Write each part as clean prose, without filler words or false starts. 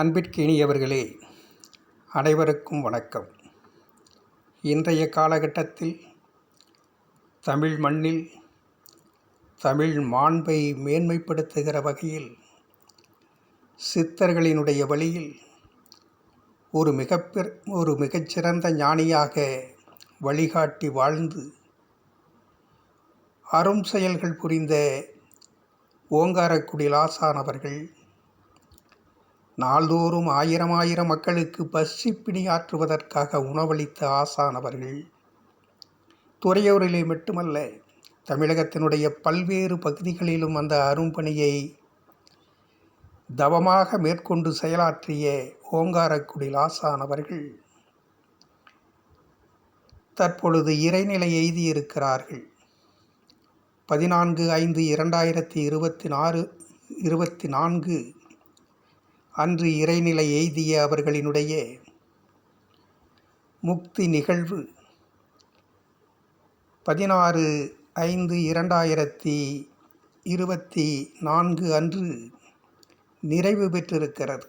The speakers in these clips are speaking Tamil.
அன்பிற்கினியவர்களே, அனைவருக்கும் வணக்கம். இன்றைய காலகட்டத்தில் தமிழ் மண்ணில் தமிழ் மாண்பை மேன்மைப்படுத்துகிற வகையில் சித்தர்களினுடைய வழியில் ஒரு மிகச்சிறந்த ஞானியாக வழிகாட்டி வாழ்ந்து அரும் செயல்கள் புரிந்த ஓங்காரக்குடி லாசான் அவர்கள் நாள்தோறும் ஆயிரம் மக்களுக்கு பசிப்பிணி ஆற்றுவதற்காக உணவளித்த ஆசான் அவர்கள் துறையூரிலே மட்டுமல்ல, தமிழகத்தினுடைய பல்வேறு பகுதிகளிலும் அந்த அரும்பணியை தவமாக மேற்கொண்டு செயலாற்றிய ஓங்காரக்குடி லாசான் அவர்கள் தற்பொழுது இறைநிலை எய்தியிருக்கிறார்கள். 14/5/2024 அன்று இறைநிலை எய்திய அவர்களினுடைய முக்தி நிகழ்வு 16/5/2024 அன்று நிறைவு பெற்றிருக்கிறது.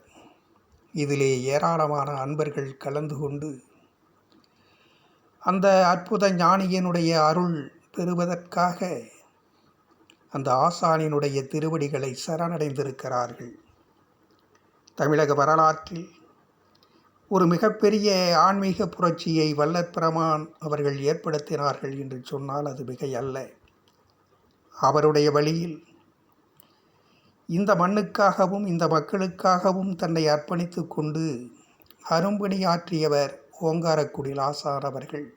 இதிலே ஏராளமான அன்பர்கள் கலந்து கொண்டு அந்த அற்புத ஞானியினுடைய அருள் பெறுவதற்காக அந்த ஆசானினுடைய திருவடிகளை சரணடைந்திருக்கிறார்கள். தமிழக வரலாற்றில் ஒரு மிகப்பெரிய ஆன்மீக புரட்சியை வல்லற்பெருமான் அவர்கள் ஏற்படுத்தினார்கள் என்று சொன்னால் அது மிகையல்ல. அவருடைய வழியில் இந்த மண்ணுக்காகவும் இந்த மக்களுக்காகவும் தன்னை அர்ப்பணித்து கொண்டு அரும்பணியாற்றியவர் ஓங்காரக்குடி லாசான் அவர்கள்.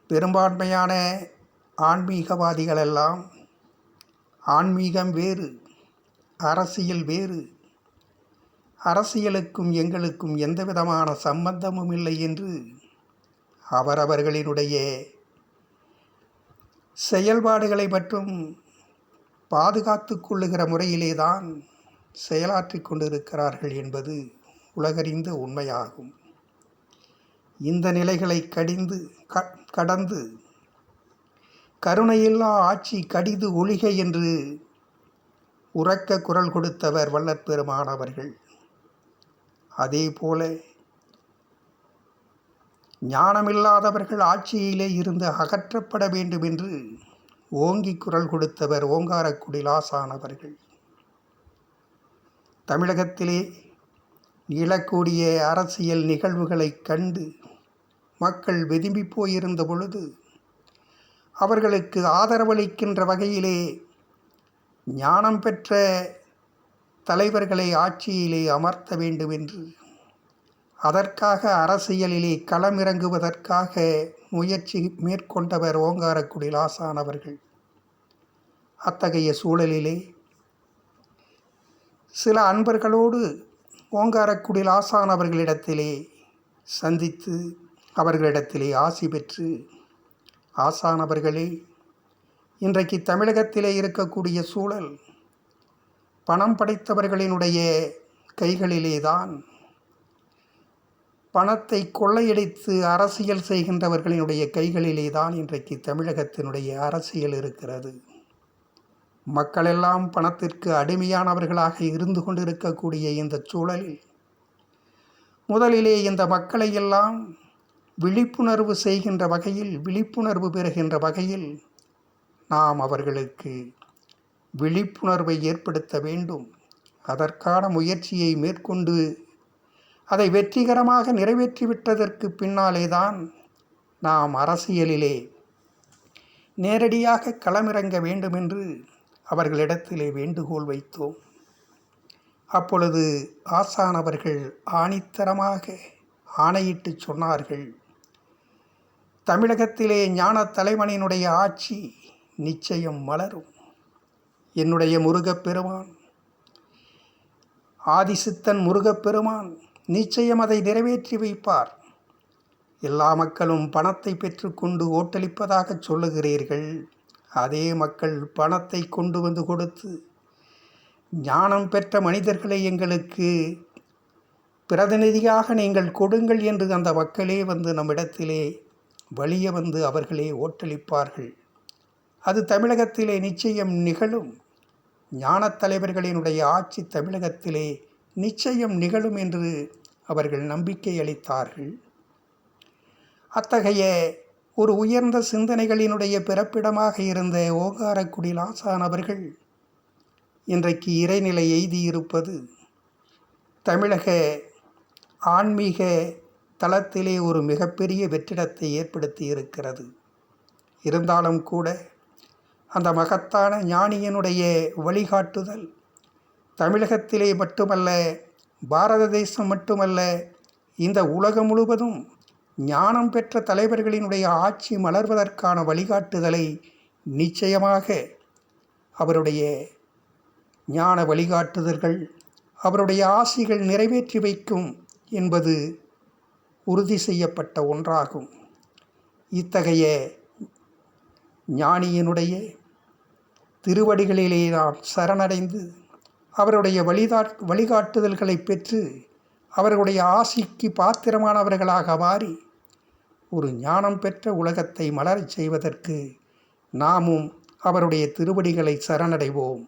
பெரும்பான்மையான ஆன்மீகவாதிகளெல்லாம் ஆன்மீகம் வேறு, அரசியல் வேறு, அரசியலுக்கும் எங்களுக்கும் எந்த விதமான சம்பந்தமும் இல்லை என்று அவரவர்களினுடைய செயல்பாடுகளை மட்டும் பாதுகாத்து கொள்ளுகிற முறையிலே தான் செயலாற்றி கொண்டிருக்கிறார்கள் என்பது உலகறிந்த உண்மையாகும். இந்த நிலைகளை கடந்து கருணையில்லா ஆட்சி கடிது ஒழிக என்று உரக்க குரல் கொடுத்தவர் வல்லற்பெருமான் அவர்கள். அதே போல ஞானமில்லாதவர்கள் ஆட்சியிலே இருந்து அகற்றப்பட வேண்டும் என்று ஓங்கி குரல் கொடுத்தவர் ஓங்காரக்குடி லாசான் அவர்கள். தமிழகத்திலே நிகழக்கூடிய அரசியல் நிகழ்வுகளை கண்டு மக்கள் வெதும்பி போயிருந்த பொழுது அவர்களுக்கு ஆதரவளிக்கின்ற வகையிலே ஞானம் பெற்ற தலைவர்களை ஆட்சியிலே அமர்த்த வேண்டும் என்று அதற்காக அரசியலிலே களமிறங்குவதற்காக முயற்சி மேற்கொண்டவர் ஓங்காரக்குடி லாசான் அவர்கள். அத்தகைய சூழலிலே சில அன்பர்களோடு ஓங்காரக்குடி லாசான் அவர்களிடத்திலே சந்தித்து அவர்களிடத்திலே ஆசி பெற்று, ஆசான் அவர்களே, இன்றைக்கு தமிழகத்திலே இருக்கக்கூடிய சூழல் பணம் படைத்தவர்களினுடைய கைகளிலே தான், பணத்தை கொள்ளையடித்து அரசியல் செய்கின்றவர்களினுடைய கைகளிலே தான் இன்றைக்கு தமிழகத்தினுடைய அரசியல் இருக்கிறது. மக்களெல்லாம் பணத்திற்கு அடிமையானவர்களாக இருந்து கொண்டிருக்கக்கூடிய இந்த சூழலில் முதலிலே இந்த மக்களை எல்லாம் விழிப்புணர்வு செய்கின்ற வகையில், விழிப்புணர்வு பெறுகின்ற வகையில் நாம் அவர்களுக்கு விழிப்புணர்வை ஏற்படுத்த வேண்டும். அதற்கான முயற்சியை மேற்கொண்டு அதை வெற்றிகரமாக நிறைவேற்றிவிட்டதற்கு பின்னாலே தான் நாம் அரசியலிலே நேரடியாக களமிறங்க வேண்டும் என்று அவர்களிடத்திலே வேண்டுகோள் வைத்தோம். அப்பொழுது ஆசான் அவர்கள் ஆணித்தரமாக ஆணையிட்டு சொன்னார்கள், தமிழகத்திலே ஞான தலைவனினுடைய ஆட்சி நிச்சயம் மலரும். என்னுடைய முருகப்பெருமான், ஆதிசித்தன் முருகப்பெருமான் நிச்சயம் அதை நிறைவேற்றி வைப்பார். எல்லா மக்களும் பணத்தை பெற்றுக்கொண்டு ஓட்டளிப்பதாக சொல்லுகிறீர்கள். அதே மக்கள் பணத்தை கொண்டு வந்து கொடுத்து ஞானம் பெற்ற மனிதர்களை எங்களுக்கு பிரதிநிதியாக நீங்கள் கொடுங்கள் என்று அந்த மக்களே வந்து நம்மிடத்திலே வலிய வந்து அவர்களே ஓட்டளிப்பார்கள். அது தமிழகத்திலே நிச்சயம் நிகழும். ஞானத் தலைவர்களினுடைய ஆட்சி தமிழகத்திலே நிச்சயம் நிகழும் என்று அவர்கள் நம்பிக்கை அளித்தார்கள். அத்தகைய ஒரு உயர்ந்த சிந்தனைகளினுடைய பிறப்பிடமாக இருந்த ஓங்காரக்குடில் ஆசான் அவர்கள் இன்றைக்கு இறைநிலை எய்தியிருப்பது தமிழக ஆன்மீக தளத்திலே ஒரு மிகப்பெரிய வெற்றிடத்தை ஏற்படுத்தி இருக்கிறது. இருந்தாலும் கூட அந்த மகத்தான ஞானியினுடைய வழிகாட்டுதல் தமிழகத்திலே மட்டுமல்ல, பாரத தேசம் மட்டுமல்ல, இந்த உலகம் முழுவதும் ஞானம் பெற்ற தலைவர்களினுடைய ஆட்சி மலர்வதற்கான வழிகாட்டுதலை நிச்சயமாக அவருடைய ஞான வழிகாட்டுதல்கள், அவருடைய ஆசிகள் நிறைவேற்றி வைக்கும் என்பது உறுதி செய்யப்பட்ட ஒன்றாகும். இத்தகைய ஞானியினுடைய திருவடிகளிலே நாம் சரணடைந்து அவருடைய வழிகாட்டுதல்களை பெற்று அவர்களுடைய ஆசிக்கு பாத்திரமானவர்களாக மாறி ஒரு ஞானம் பெற்ற உலகத்தை மலரச் செய்வதற்கு நாமும் அவருடைய திருவடிகளை சரணடைவோம்.